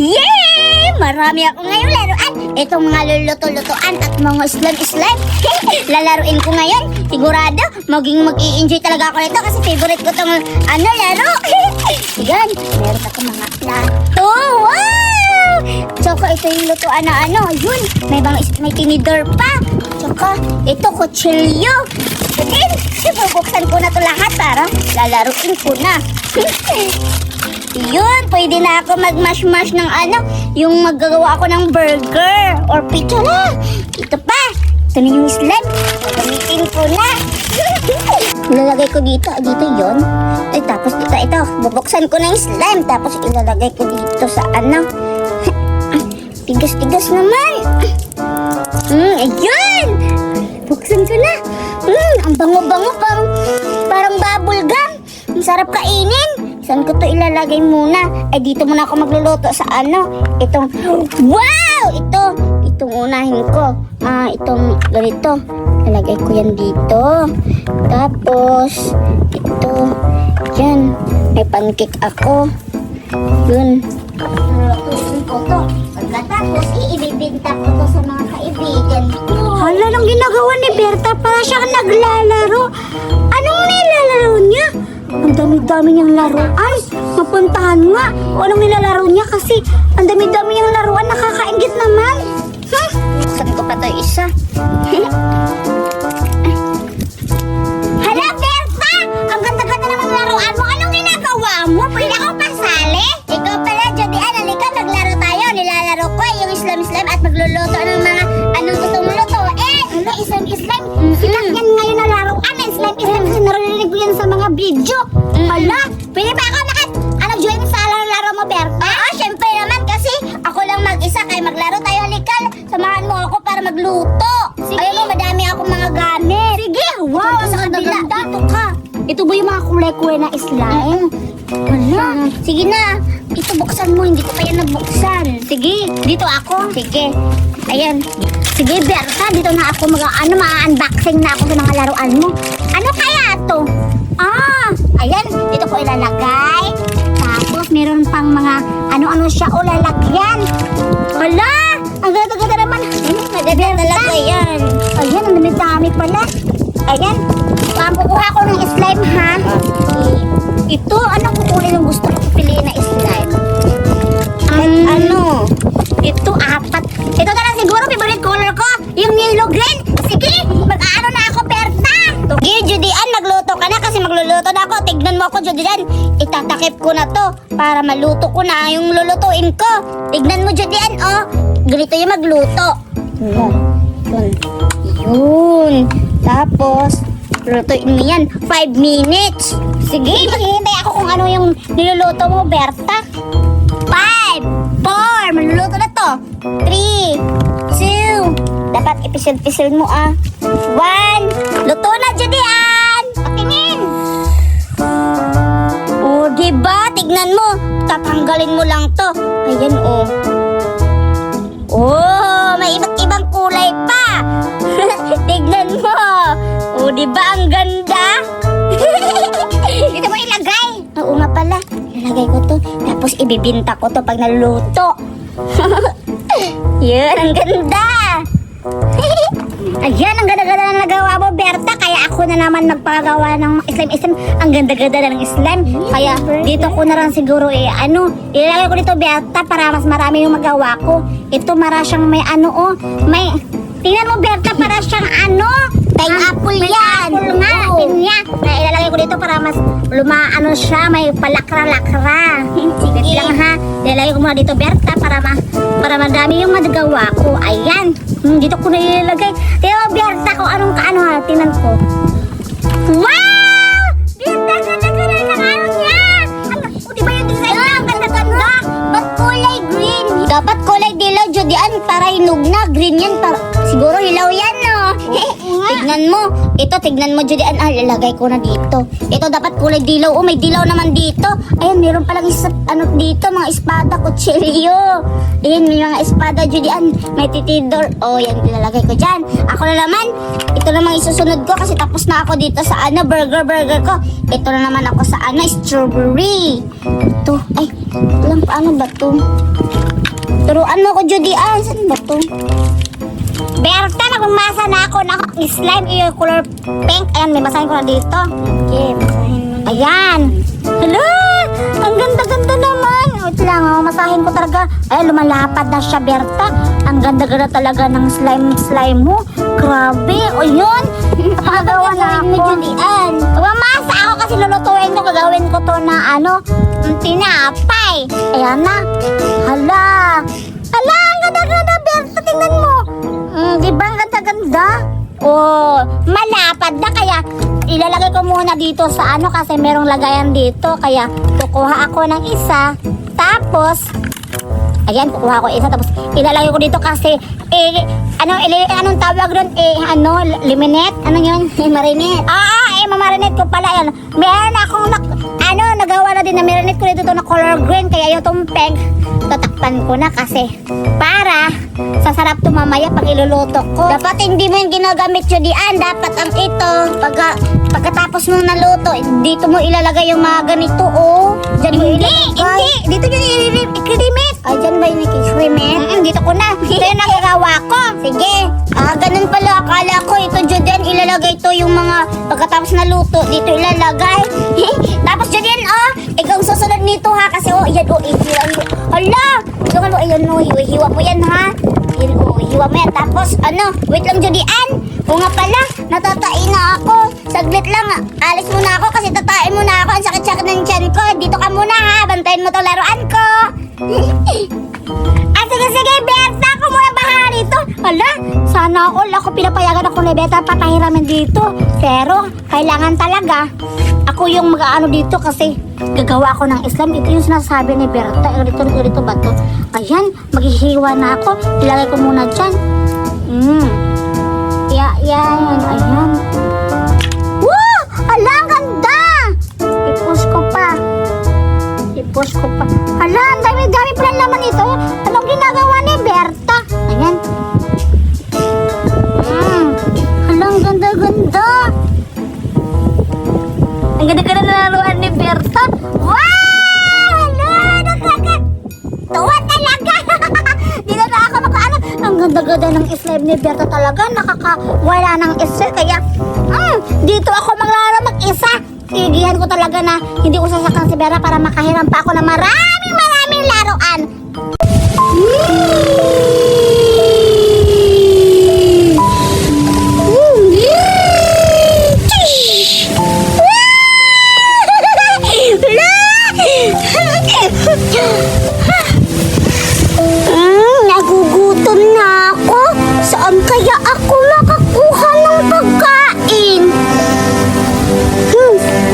Yay! Marami ako ngayon laruan. Itong mga luluto-lutuan at mga slime-slime. Lalaruin ko ngayon. Sigurado, mag-i-enjoy talaga ako nito kasi favorite ko itong laro. Yan, meron ako mga plato. Wow! Tsaka ito yung lutuan na yun, may tinidor pa. Tsaka ito, kutsilyo. Then, bubuksan ko na ito lahat para lalaruin ko na. Yun, pwede na ako mag-mash-mash ng yung maggagawa ako ng burger or pizza na. Ito pa, ito na yung slime. Gamitin ko na. Ilalagay ko dito yun. Ay, tapos ito, bubuksan ko na yung slime. Tapos ilalagay ko dito sa Tigas-tigas naman. Ayun! Buksan ko na. Ang bango-bango, parang bubble gum. Ang sarap kainin. Saan ko to ilalagay muna? Ay, dito muna ako magluluto sa itong, wow! Itong unahin ko. Itong ganito. Ilalagay ko yan dito. Tapos, ito. Yan. May pancake ako. Yun. Lulutuin ko to. Pagkatapos, ibibinta ko to sa mga kaibigan ko. Hala, nang ginagawa ni Berta, para siyang naglalaro. Anong nilalaro niya? Ang dami-dami niyang laruan. Mapuntahan nga. O anong nilalaro niya kasi ang dami-dami niyang laruan. Nakakaingit naman. Saan ko pa ito isa? Hala, Berta! Ang ganda-ganda naman laruan mo. Anong ginagawa mo? Pwede ako pasali? Ikaw pala, Jodian. Halika, maglaro tayo. Nilalaro ko yung slime-slime at magluluto ng mga anong gustong lutuin. Hala, slime-slime. Sikat yan ngayon na laruan. Slime-slime kasi narinig ko yan sa mga video. Hala, pwede ba ako join sa laro mo, Berta? Oo, syempre naman kasi ako lang mag-isa. Kaya maglaro tayo, Likal. Samahan mo ako para magluto. Sige. Ayun mo, madami akong mga gamit. Sige, wow, sa kabila. Dito ka. Ito ba yung mga kulay-kulay na slime? Hala. Sige na, ito buksan mo. Hindi ko pa yan nabuksan. Sige, dito ako. Sige. Ayan. Sige, Berta, dito na ako ma-unboxing na ako sa mga laruan mo. Ano kaya to? Ayan, dito ko ilalagay. Tapos, meron pang mga ano siya o lalagyan. Hala! Ang ganda-ganda naman. Maganda talaga yan. Ayan, ang dami-dami pala. Ayan. Kukuha ko ng slime, ha? Ito, anong kukunin yung gusto ko piliin na slime? Ito, 4. Ito na lang siguro, favorite color ko. Yung yellow green. Sige, mag-aano na ako, Berta. Sige, Judian, magluto ka na kasi magluluto na ako. Tignan mo ako, Judian. Itatakip ko na to para maluto ko na yung lulutuin ko. Tignan mo, Judian, ganito yung magluto. Yun. Tapos, lutuin mo yan. 5 minutes. Sige, maghihintay ako kung ano yung niluluto mo, Berta. 5, 4, maluluto na to. 3, 2, dapat ipisil-pisil mo 1, luto na, Judian! Patingin! Diba? Tignan mo. Tatanggalin mo lang to. Ayan, may iba't ibang kulay pa. Tignan mo. Diba? Ang ganda. Dito mo ilagay. Oo nga pala. Ilagay ko to. Tapos ibibinta ko to pag naluto. Yan, ang ganda. Ayan, ang ganda-ganda na nagawa mo, Berta. Kaya ako na naman magpagawa ng slime. Ang ganda-ganda ng slime. Kaya dito ko na lang siguro ilalagay ko dito, Berta, para mas marami yung magawa ko. Ito, mara siyang may may, tingnan mo, Berta, para siyang pineapple yan. Pineapple nga, pinya. Ilalagay ko dito para mas siya, may palakra-lakra. Sige lang, ha. Ilalagay ko muna dito, Berta, para madami yung magagawa ko. Ayan. Dito ko na ilalagay. Tingnan mo, Berta, kung anong ha. Tingnan ko. Wow! Berta, ganda-ganda ng niya. Diba yung design niya? Ang ganda-ganda. Ba't kulay green? Dapat kulay dilaw, Judian, para hinog na. Green yan, siguro hilaw yan, no? Tignan mo. Ito, tignan mo, Judian. Ilalagay ko na dito. Ito, dapat kulay dilaw. May dilaw naman dito. Ayan, meron palang dito, mga espada, kutsilyo. Ayan, may mga espada, Judian. May titidor. Yan, ilalagay ko dyan. Ako na naman. Ito namang isusunod ko kasi tapos na ako dito sa burger ko. Ito na naman ako sa strawberry. Ito, paano ba ito? Turuan mo ko, Judy. Saan ba to? Berta, nagmamasa na ako ng slime yung color pink. Ayan, may masahin ko na dito. Okay, masahin mo. Ayan. Hello! Ang ganda-ganda naman. Wait lang, masahin ko talaga. Ayan, lumalapad na siya, Berta. Ang ganda-ganda talaga ng slime mo. Grabe. O yun. Pagagawa na ako. Mamasa ako kasi lulutuin ko. Gagawin ko to na tinapay. Ayan na. Hala. Hala, ang ganda-ganda, Berta. Tingnan mo. Diba ang ganda-ganda? Oh, malapad na kaya ilalagay ko muna dito sa kasi merong lagayan dito kaya kukuha ako ng isa tapos ayan kukuha ko isa tapos ilalagay ko dito kasi anong tawag doon liminate yun marinate mamarinate ko pala yan meron akong nagawa na din na marinate ko dito na color green kaya yung tumpeg tatakpan ko na kasi para sasarap to mamaya pag iluluto ko. Dapat hindi mo yung ginagamit yun diyan. Dapat ang ito, pagkatapos mo naluto, dito mo ilalagay yung mga ganito, Diyan mo ilalagay. Hindi. Dito yun i-creamit. Diyan ba yung i-creamit? Dito ko na. Ito yung nagagawa ko. Sige. Ganun pala. Akala ko ito dyan ilalagay to yung mga pagkatapos naluto. Dito ilalagay. Tapos dyan ikaw susunod nito ha. Kasi yan ihiwa mo. Hala! Ayan hiwa mo yan ha. Hiwa mo yan. Tapos wait lang Judian. O nga pala, natatain na ako. Saglit lang, alis muna ako kasi tatain muna ako. Ang sakit-sakit ng tiyan ko. Dito ka muna ha. Bantayin mo tong laruan ko. Sige, Berta. Ako muna bahala dito. Hala, sana all ako pinapayagan ako ni Berta papahiramin dito. Pero, kailangan talaga ako yung mag-aano dito kasi gagawa ako ng Islam. Ito yung sinasabi ni Berta. Ganito ba to? Ayan, maghihiwa na ako. Ilagay ko muna dyan. Yan. Ayan. Wow! Hala, ang ganda! I-push ko pa. Hala, ang dami-dami pala naman ito. Anong ginagawa ni Berta? Ayan. Hala, ang ganda-ganda. Ang ganda-ganda na laruan ni Berta. Wow! Hala, nakakatuwa talaga. Dito na ako makaano. Ang ganda-ganda ng slime ni Berta talaga. Nakakawala ng slime. Kaya, dito ako maglaro mag-isa. Igihan ko talaga na hindi ko sasakang si Berta para makahiram pa ako ng maraming laruan. Nagugutom na ako. Saan kaya ako makakuha ng pagkain?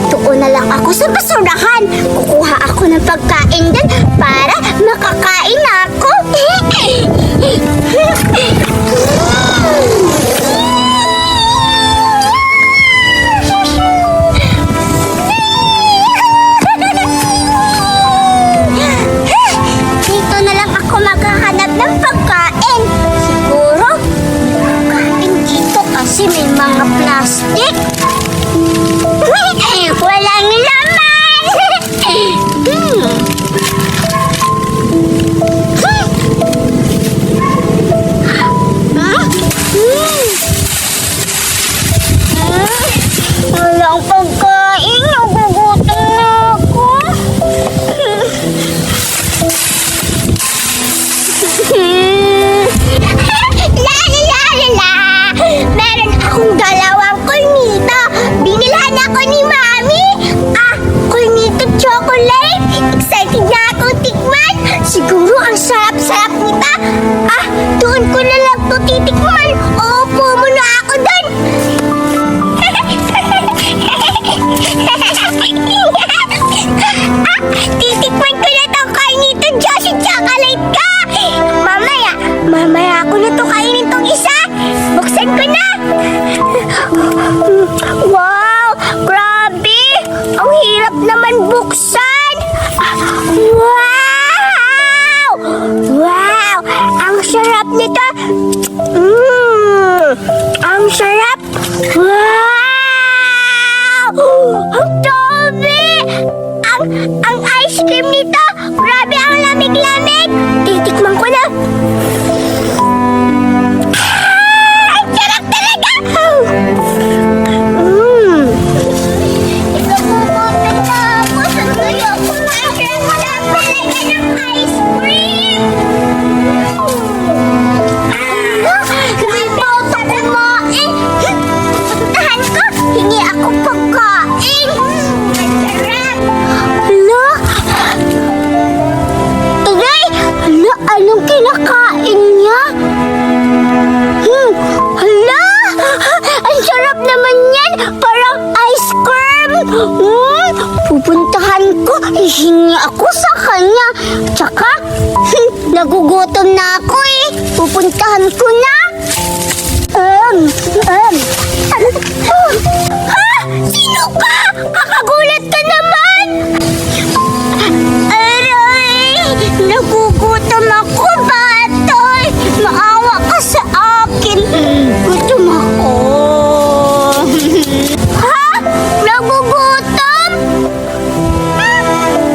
Doon na lang ako sa basurahan. Kukuha ako ng pagkain din para makakain ako. Dito na lang ako maghahanap ng pagkain. Siguro, pagkain dito kasi may mga plastic. Walang laman! Walang pagkain. Nagugutom na ako. La! Meron akong dalawang cornito. Binilhan ako ni Mami. Cornito chocolate. Excited na akong tikman. Siguro ang sarap-sarap nita. Doon ko na lang to titikman. Opo muna ako doon. Titikman ko na tong cornito Josie chocolate ka. Mamaya ako na to kainin tong isa. Buksan ko na. Wow! Grabe! Ang hirap naman buksan! Wow! Wow! Ang sarap nito! Ang sarap! Wow! Ang dami! Ang ice cream nito! Grabe ang lamig-lamig! Titikman ko na! Anong kinakain niya? Hala! Ang sarap naman yan! Parang ice cream! Pupuntahan ko, hihingi ako sa kanya. Tsaka, nagugutom na ako eh. Pupuntahan ko na. Ha? Sino ka? Kakagulat ka naman! Aray! Nagugutom ako, Batoy! Maawa ka sa akin! Gutom ako! Ha? Nagugutom?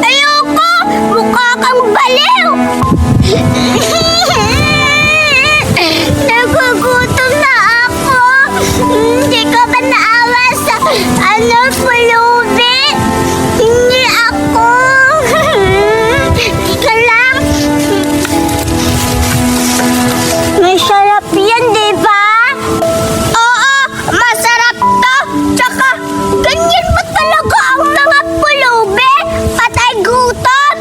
Ayoko! Mukha kang baliw! Nagugutom na ako! Hindi ka ba naawa sa pulubi? Hindi ako! Ika lang! May sarap yan, di ba? Oo, masarap to! Tsaka, ganyan ba talaga ang mga pulubi? Patay gutom!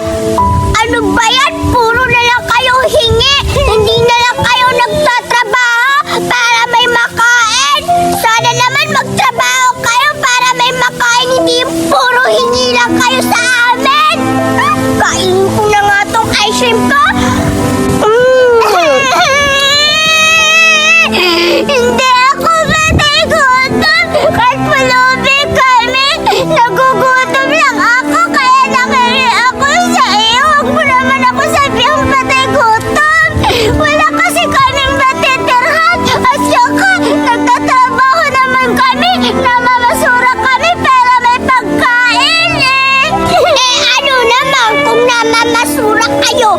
Ano ba yan? Puro na lang kayo hingi! Hindi na lang kayo nagtatrabaho para may makain! Sana naman magtrabaho kayo para may makain! Hindi puro hingi lang kayo sa amin! Kainin ko na nga tong ice cream ko! Hindi ako patay gutom! Kahit pulubi kami! Nagugutom lang ako kaya nakiri ako sa iyo! Huwag mo naman ako sabihang patay gutom! Wala kasi kaming matitirhan! At saka nagtatrabaho naman kami! Namamasura kami pero may pagkain eh! Ano naman kung namamasura kayo?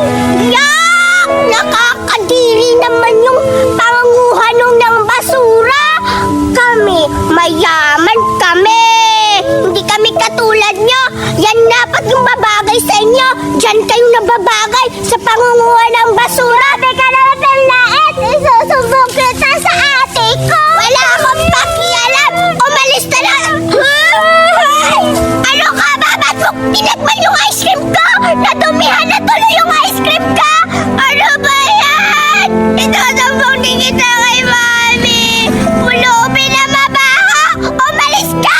Yak! Nakakadiri naman yung pangunguhan ng basura! Kami, mayaman kami! Hindi kami katulad nyo! Yan dapat yung babagay sa inyo! Diyan kayo nababagay sa pangunguha ng basura! Teka na Bernait! Isusumbong kita sa ate ko! Wala akong pakialam! Umalis ka na! Ano ka ba? Ba't mo tinagman yung ice cream ko? Nadumihan na tuloy yung ice cream ko! Ano ba yan? Isusumbong din kita kay Mami! Pulubi na mabaho! Umalis ka!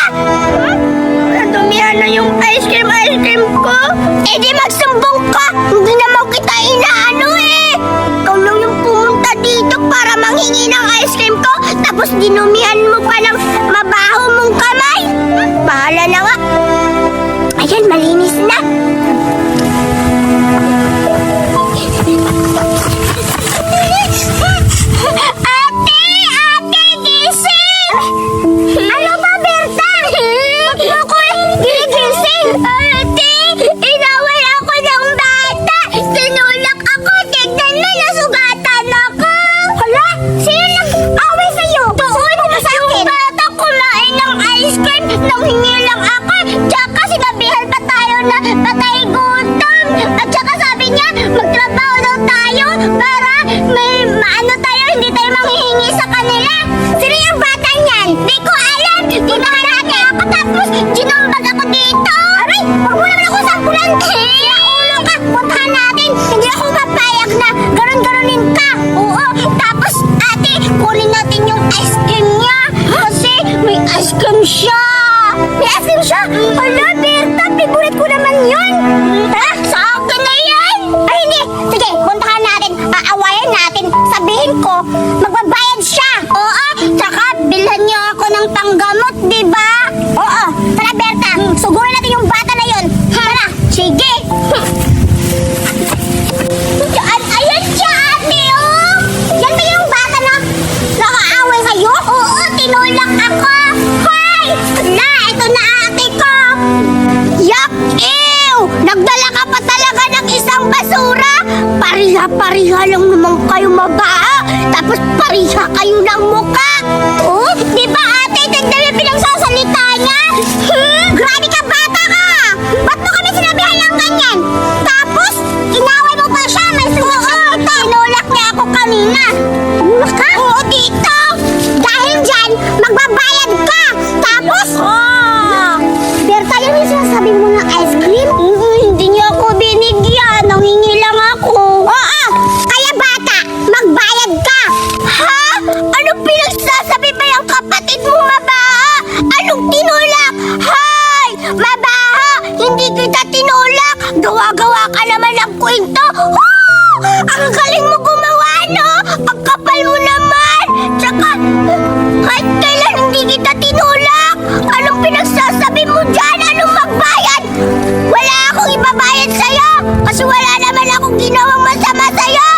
Nadumihan na yung ice cream ko? Eh di magsumbong ka! Hindi naman kita inaano eh! Ikaw lang yung pumunta dito para manghingi ng ice cream ko tapos dinumihan mo pa ng mabaho mong kamay! Bahala na nga! Ayan, malinis na! Ate! Ate! Gising! Ano ba, Berta? Ba't mo ako gigising? Ate! Inaway ako ng bata! Sinulak ako! Tignan mo, nasugatan ako! Hala? Sino nag-away sa'yo? Doon! Yung bata kumain ng ice cream! Nang hingi lang ako! Tsaka sinabihan pa tayo na patay gutom! At tsaka sabi niya, magtrabaho daw tayo para may maano tayo, hindi tayo manghihingi sa kanila! Sino yung bata niyan? Di ko alam! Ginahan natin ako tapos ginumbag ako dito! Aray! Huwag mo naman ako sampulan! Sira ulo ka! Puntahan natin! Hindi ako mapayag na ganon-garonin ka! Oo! Tapos ate, kunin natin yung ice cream niya! Kasi may ice cream siya! May ice cream siya? Hala, Berta! Favorite ko naman yun! Ha? Sa akin na yan! Ay, hindi! Sige, puntahan natin! Aawayan natin! Sabihin ko, magbabayad siya! Oo! Tsaka, bilhan niyo ako ng panggamot, di ba? Oo! Tara, Berta! Sugurin natin yung bata na yun! Tara! Sige! Ayan siya, ate! Oh! Yan ba yung bata na nakaaway sa'yo? Oo! Tinulak ako! Hoy! Hala! Ito na ate ko! Yak! Ew! Nagdala ka pa talaga ng isang basura! Pariha-pariha lang naman kayo mabaha! Tapos pariha kayo ng muka! Oh! Di ba ate? Tignan yung pinagsasalita niya! Grabe ka, bata ka! Ba't mo kami sinabihan ng ganyan? Tapos, inaway mo pa siya! May susunod! Tinulak niya ako kanina! Tinulak ka? Oo, dito! Dahil dyan, magbabayad ka! Tapos, Berta, yan yung sinasabi mo ng ice cream? Hindi niya ako binigyan. Nanghingi lang ako. Oo! kita tinulak! Anong pinagsasabi mo dyan? Anong magbayad? Wala akong ibabayad sa'yo! Kasi wala naman akong ginawang masama sa'yo!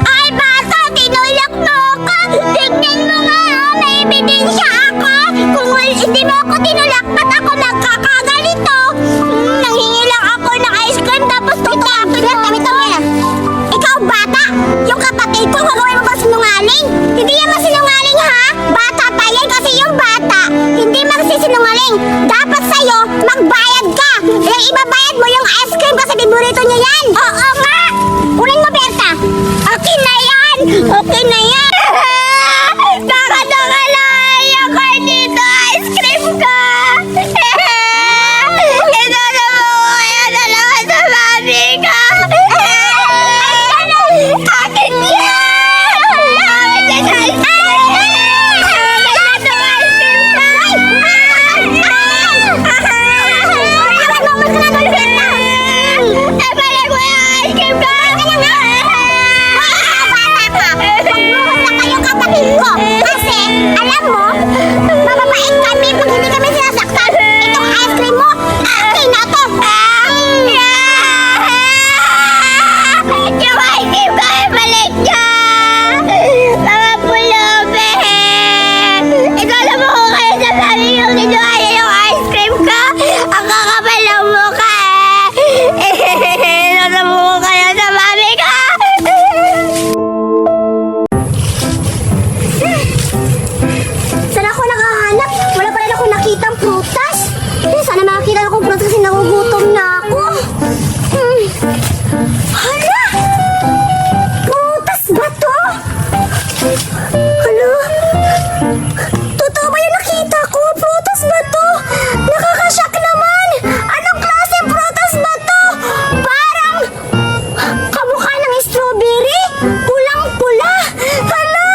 Ay, bata! Tinulak mo ako! Tignan mo nga! Oh, may ebidensya ako! Kung hindi mo ako tinulak, ba't ako nagkakaganito? Nanghingi lang ako ng ice cream tapos tutulak mo! Ikaw, bata! Yung kapatid ko, gagawin mo ba sinungaling? Hindi yan masinungaling, ha? Bata pa yan kasi yung bata, hindi magsisinungaling. Dapat sa'yo, magbayad ka. Eh, ibabayad mo yung ice cream kasi paborito niya yan. Oo nga! Kunin mo, Berta. Okay na yan! Okay na yan! Bakit nakalaya ka dito? Ice cream ka! Ito na mo kaya dalawa sa mami ka! Akin yan! Akin yan! Kasi, alam mo, mababait kami pag hindi kami sinasaktan. Itong ice cream mo, akin na to. Yung ice cream ko ay balik niya. Mga pulubi. Ikaw alam mo kung kaya sasabi yung kinuha niya yung ice cream ko. Ang kakapal ng mukha eh. Alam mo kung kaya sa mami ka. Saan ako nakahanap? Wala pa rin ako nakitang prutas. Sana makakita akong prutas kasi nagugutom na ako. Hala! Prutas ba to? Hala? Totoo ba yung nakita ko? Prutas ba to? Nakakashock naman! Anong klaseng prutas ba to? Parang kamukha ng strawberry. Pulang-pula. Hala!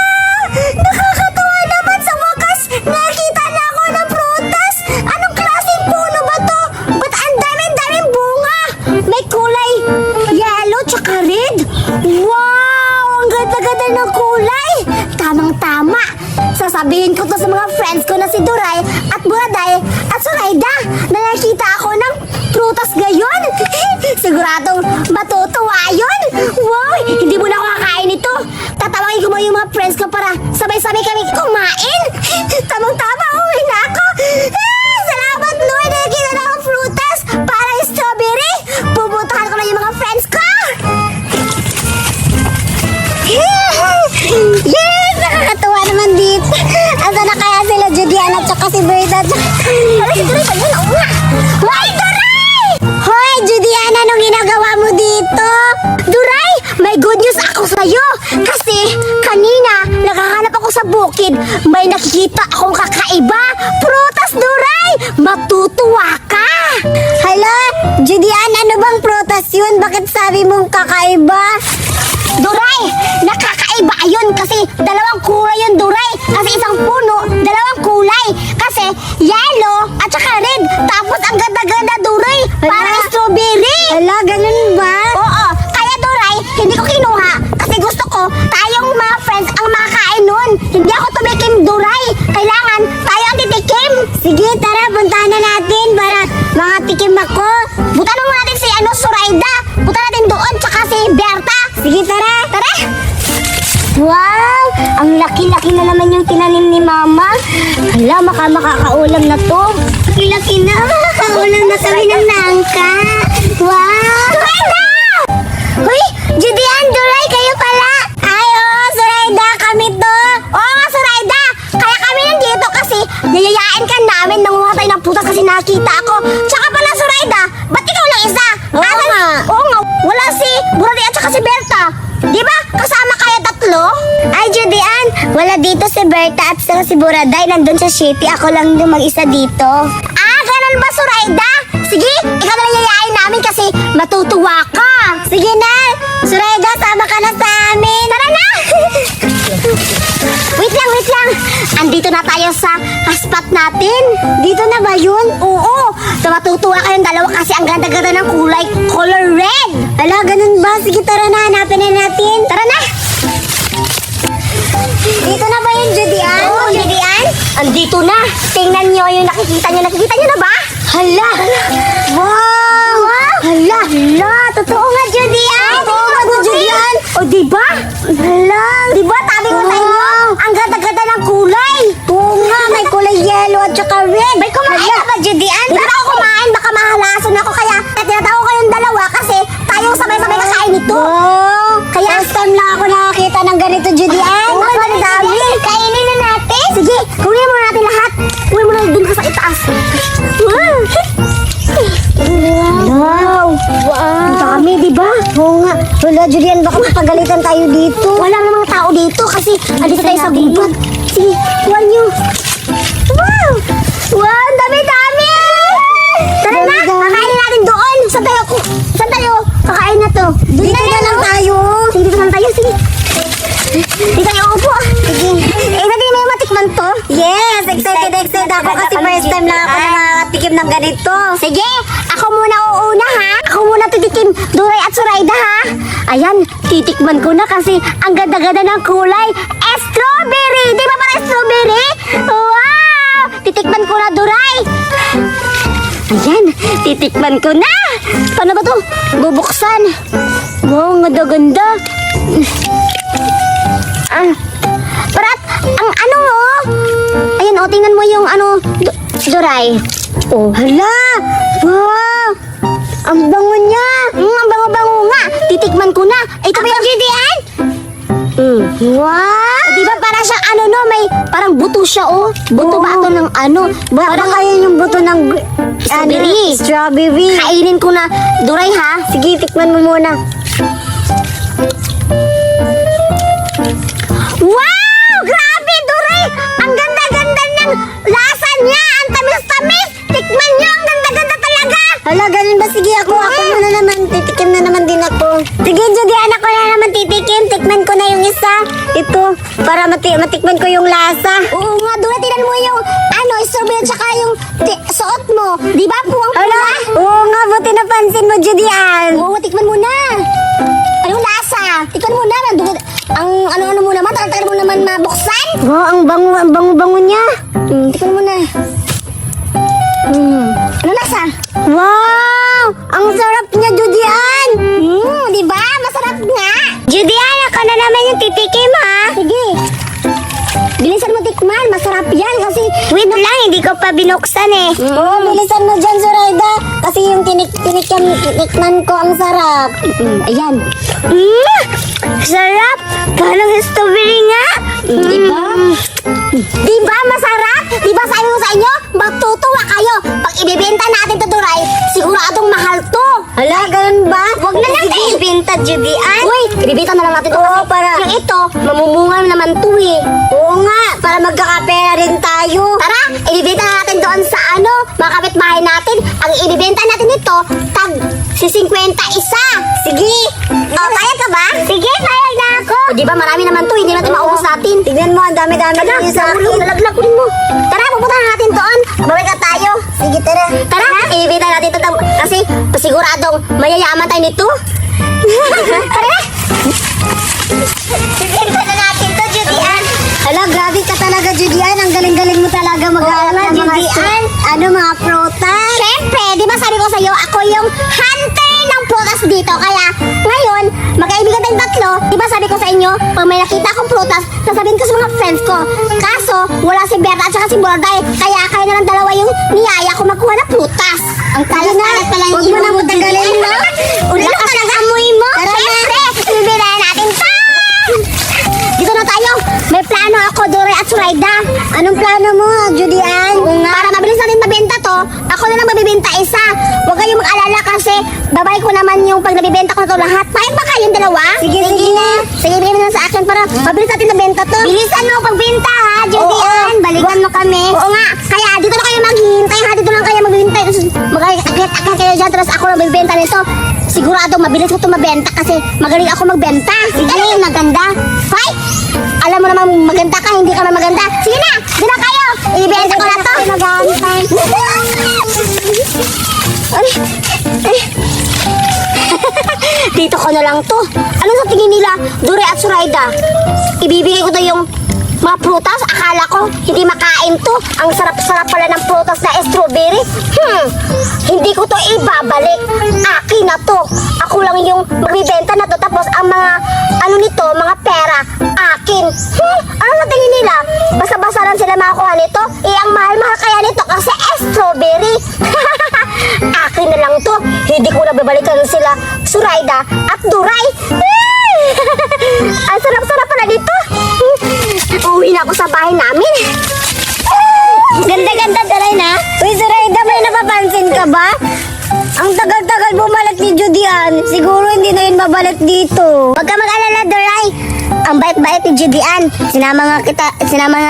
Nakakatawa naman sa wakas. Nakita na ako ng prutas. Anong klaseng puno ba to? Ba't ang daming bunga? May kulay yellow tsaka red. Wow! Ang ganda-ganda ng kulay. Tamang-tama. Sasabihin ko to sa mga friends ko na si Duray at Buraday at Suraida na nakita ako ng prutas gayon. Siguradong matutuwa yun. Wow! Hindi mo na ako kakain ito. Tatawagin ko mo yung mga friends ko para sabay-sabay kami kumain. Tamang-tama, uwi na ako. Salamat, Lord. Nakita na akong prutas. Parang strawberry. Pupuntahan ko na yung mga friends ko. Yes! Nakakatuwa naman dito. Asa na kaya sila Judian at saka si Berta? Hala, si Duray ba yun? Oo nga. Hoy, Duray! Hoy, Judian, anong ginagawa mo dito? Duray, may good news ako sa'yo. Kasi kanina, nakahanap ako sa bukid. May nakikita akong kakaiba. Prutas, Duray! Matutuwa ka! Hala, Judian, ano bang prutas yun? Bakit sabi mong kakaiba? Duray, nakakaiba yun kasi dalawang kulay yun, Duray. Kasi isang puno, dalawang kulay. Kasi yellow at saka red. Tapos ang ganda-ganda, Duray. Parang strawberry. Hala, ganun ba? Oo, kaya Duray, hindi ko kinuha. Kasi gusto ko, tayong mga friends ang makakain nun. Hindi ako tumikim, Duray. Kailangan tayo ang titikim. Sige, tara, puntahan na natin para mga tikim ako. Butan mo natin si Suraida. Butan natin doon, tsaka si Berta. Sige, tara. Tara! Wow! Ang laki-laki na naman yung tinanim ni Mama. Hala, makakaulam na to. Laki-laki na. Makakaulam na kami ng nangka. Wow! Suraida! Uy! Judian, Duray, kayo pala. Ay, oo, Suraida, kami to. Oo nga, Suraida. Kaya kami nandito kasi yayayain ka namin nanguha tayo ng putas kasi nakita ako. Tsaka pala, Suraida, ba't ikaw lang isa? Oo nga. Oo nga. Wala si Buraday at saka si Berta. Di ba? Kasama kayo tatlo? Ay, Judian, wala dito si Berta at saka si Buraday. Nandun sa city. Ako lang yung mag-isa dito. Ah, ganun ba, Suraida? Sige, ikaw na lang yayain namin kasi matutuwa ka. Sige na. Suraida, sama ka na sa amin. Tara na! Wait lang. Andito na tayo sa spot natin. Dito na ba yun? Oo. Matutuwa kayong dalawa kasi ang ganda-ganda ng kulay. Color red. Ala, ganun ba? Sige, tara na. Hanapin na natin. Tara na. Dito na ba yun, Judian? Oo, Judian. Andito na. nyo yung nakikita nyo. Nakikita nyo na ba? Hala! Wow! Hala! Hala! Totoo nga, Judy Ann! Totoo nga, Judy Ann! O, diba? Hala! Diba, tabi ko sa inyo? Ang ganda-ganda ng kulay! Oo nga, may kulay yellow at saka red. May kumain ka ba, Judy Ann? Hindi na ako kumain, baka mahalason ako. Kaya tinatawag ko kayong dalawa kasi tayong sabay-sabay kakain nito. Kaya first time lang ako nakakita ng ganito, Judy Ann. Oo, ang dami. Kainin na natin. Sige, kunin mo natin lahat. Kunin mo na din sa itaas. Wow! Ang dami, di ba? Oo nga. Wala, Julian, baka mapagalitan tayo dito. Wala namang tao dito kasi andito tayo sa gubat. Sige, kuha nyo. Wow! Wow, ang dami-dami! Tara na, kakain natin doon. Saan tayo? Saan tayo? Kakain na to. Dito na lang tayo. Sige, dito lang tayo. Sige. Dito tayo upo. Sige. Dati may matikman to? Yes, excited ako kasi first time lang ako nakatikim ng ganito. Sige, ako muna uuna ha. Ako muna titikim Duray at Zoraida ha. Ayan, titikman ko na kasi ang ganda-ganda ng kulay. Strawberry! Di ba parang strawberry? Wow! Titikman ko na, Duray. Ayan, titikman ko na. Paano ba to? Bubuksan. Wow, ang ganda-ganda. Parat, ang ano mo? Ayan, o, tingnan mo yung ano, Duray. Oh, hala! Wow! Ang bango niya! Ang bango-bango nga! Titikman ko na! Ito ba yung Judy Ann? Wow! Di ba para siyang ano no, may parang buto siya oh. Buto ba ito ng ano? Parang kaya yung buto ng strawberry. Strawberry. Kainin ko na. Duray ha? Sige, tikman mo muna. Wow! Grabe, Duray! Ang ganda-ganda ng lasa niya! Ang tamis-tamis! Tikman niyo! Ang ganda-ganda talaga! Hala, ganun ba? Sige, ako muna naman. Titikim na naman din ako. Sige, Judy, anak ko na naman titikim. Tikman ko na yung isa. Ito, para matikman ko yung lasa. Oo nga, Duray, tinan mo yung ano, strawberry at saka yung suot mo. Di ba, puwang-pula? Oo nga, buti napansin mo, Judy Ann. Oo, tikman mo na. Anong lasa? Tikman mo na. Ang ano-ano mo naman, tagal mo naman mabuksan. Wow, ang bango niya. Tikman mo na. Ano lasa? Wow! Ang sarap niya, Judy Ann. Di ba? Masarap nga. Judy Ann, ako na naman yung titikim, ha? Sige. Bilisan mo tikman, masarap yan kasi... Wait lang, hindi ko pa binuksan eh. Oo, bilisan mo dyan, Zoraida. Kasi yung tinikman ko ang sarap. Ayan. Sarap! Parang strawberry nga. Di ba? Di ba masarap? Di ba sabi ko sa inyo? Matutuwa kayo. Pag ibibenta natin to, Duray, siguradong mahal to. Hala, ganun ba? Huwag na lang tayo ibenta, Judy Ann. Uy, ibibenta na lang natin to. Oo, para... Yung ito, mamumunga naman to eh. Oo nga, para magkakapera rin tayo. Tara, ibibenta natin doon sa ano, mga kapitbahay natin. Ang ibibenta natin ito, tag si 50 isa. Sige. O, payag ka ba? Sige, payag na ako. O, di ba marami naman to, hindi natin maubos natin. Tignan mo, ang dami-dami na yung sa akin. Nalaglag mo. Tara, pupunta na natin doon. Babalik na tayo. Sige, tara. Tara, ibibenta natin ito kasi pasiguradong mayayaman tayo nito. Tara. Ibibenta na natin to, Judy Ann. Hala, grabe ka talaga, Judy Ann. Ang galing-galing mo talaga mag-aaral ng mga mga prutas. Siyempre, di ba sabi ko sa'yo, ako yung hunter ng prutas dito. Kaya, ngayon, magkaibigan tayong tatlo. Di ba sabi ko sa inyo, pag may nakita akong prutas, sasabihin ko sa mga friends ko. Kaso, wala si Berta at saka si Borday. Kaya, kayo na lang dalawa yung niyaya ko magkuha ng prutas. Ang kalat-kalat pala yung ilong mo, Judy Ann. Ulit ka lang amoy mo. Siyempre, bibirayan natin to. Dito na tayo. May plano ako, Duray at Zoraida. Anong plano mo, Judy Ann? Para mabilis natin mabenta to, ako na lang mabibenta isa. Huwag kayong mag-alala kasi babay ko naman yung pag nabibenta ko na to lahat. Pahit ba kayong dalawa? Sige, sige na. Sige, bigyan mo na sa akin para mabilis natin mabenta to. Bilisan mo pagbenta ha, Judy Ann. Balikan mo kami. Oo nga. Kaya dito na kayo maghihintay ha. Dito lang kayo maghihintay. Mag-akit kayo dyan. Tapos ako na magbibenta nito. Sigurado mabilis ko ito mabenta kasi magaling ako magbenta. Sige, maganda. Hoy! Alam mo naman maganda ka, hindi ka na maganda. Sige na! Sige na kayo! Ibenta ko na to! Dito ko na lang to. Ano sa tingin nila, Duray at Zoraida? Ibibigay ko to yung Mga prutas, akala ko hindi makain to. Ang sarap-sarap pala ng prutas na strawberry. Hindi ko to ibabalik. Akin na to. Ako lang yung magbibenta na to. Tapos ang mga, ano nito, mga pera, akin. Ano sa tingin nila? Basa-basa lang sila makakuha nito. Ang mahal-mahal kaya nito kasi strawberry. Akin na lang to. Hindi ko na babalikan sila Suraida at Duray. Ang sarap-sarap pala dito. Uwi na ako sa bahay namin. Ganda-ganda, Duray na. Uy, Suraida, may napapansin ka ba? Ang tagal-tagal bumalik ni Judian. Siguro hindi na yun babalik dito. Huwag ka mag-alala, Duray. Ang bait-bait ni Judian. Sinama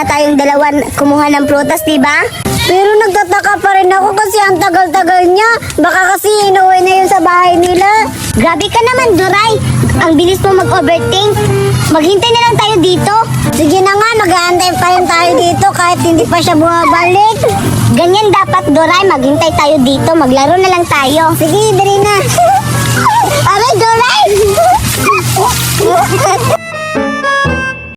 nga tayong dalawan kumuha ng prutas, diba? Pero nagtataka pa rin ako kasi ang tagal-tagal niya. Baka kasi inuwi na yun sa bahay nila. Grabe ka naman, Duray. Ang bilis mo mag-overthink. Maghintay na lang tayo dito. Sige na nga, mag-aantay pa rin tayo dito kahit hindi pa siya bumabalik. Ganyan dapat, Duray. Maghintay tayo dito. Maglaro na lang tayo. Sige, dali na. Aray, Duray!